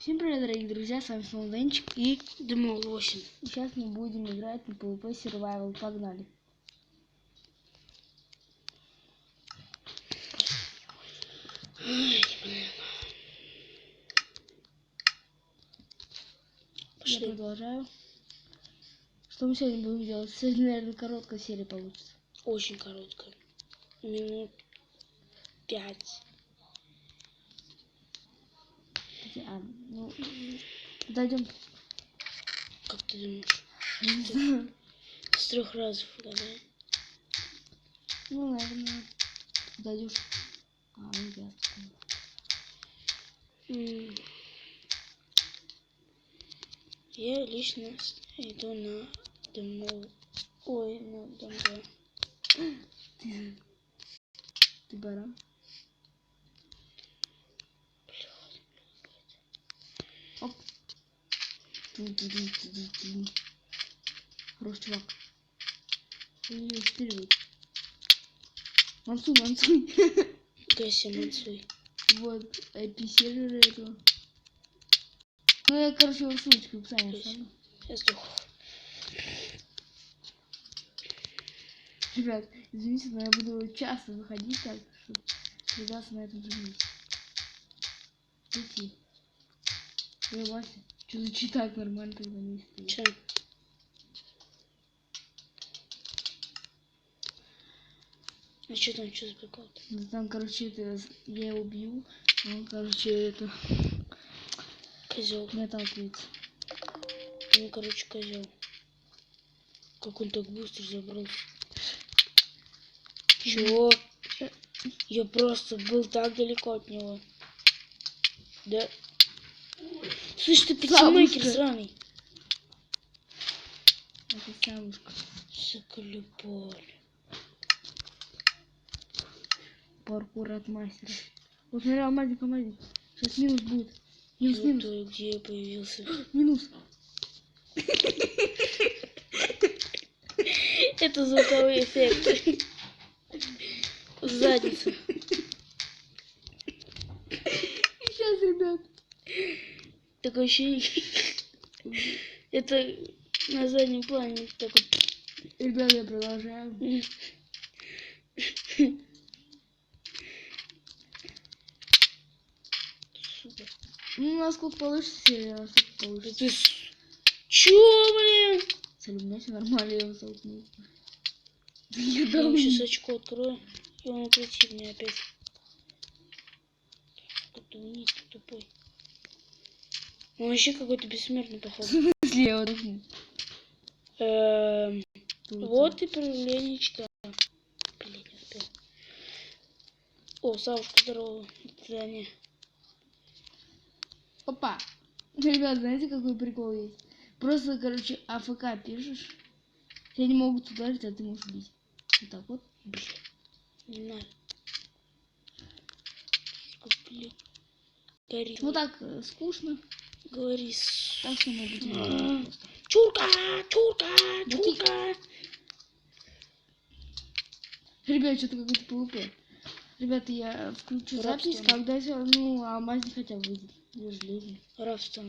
Всем привет, дорогие друзья, с вами снова Денчик и Демол 8. И сейчас мы будем играть на PvP Survival. Погнали. Ай, блин. Я продолжаю. Что мы сегодня будем делать? Сегодня, наверное, короткая серия получится. Очень короткая. Минут 5. Ну, подойдем. Как ты думаешь? С 3 разов угадай. Ну, наверное, подойдешь. Ну, я лично иду на Демол. Ой, на Демол. Ты баран? Оп. Хороший чувак. И вперед. Мансуй. Гася, мансуй. Вот, IP-сервер этого. Ну, я, короче, его ссылочку в описании оставлю. Я сдох. Ребят, извините, но я буду часто выходить так, чтобы придаться на этом же месте. Иди. Вася, что за читать нормально тогда не стоит? Че? А что там, что за прикол-то? Ну, там, короче, это я его убью, он, короче, это Козел. не отталкивается. Ну, короче, козел. Как он так быстро забрался? Чего? Я просто был так далеко от него. Да. Слышь, ты пятимейкер сраный. Это самушка. Соколюболь. Паркур от мастера. Вот смотри, алмазик. Сейчас минус будет. Минус. Ты где появился? Минус. Это звуковые эффекты. Задница. Сейчас, ребят. Такое ощущение. Это на заднем плане так вот. Ребят, я продолжаю. Супер. Ну, насколько получится, я насколько получится. Ты чё, блин? Салют, у меня все нормально, я его столкнул. Я сейчас очко открою, и он укрутит меня опять. Как-то вниз, тупой. Он вообще какой-то бессмертный, походу. В смысле, я вот Вот и проявленечко. Блин, не успел. О, Савушка, здорово. Здание. Опа. Ребят, знаете, какой прикол есть? Просто, короче, АФК пишешь. Тебя не могут ударить, а ты можешь убить. Вот так вот. Блин. Не надо. Блин. Гори. Вот так скучно. Говори. Так что мы будем просто. Чурка! Ребят, что-то какой-то ПВП. Ребята, я включу запись, когда алмаз не хотя бы выйдет. Я железный. Рабство.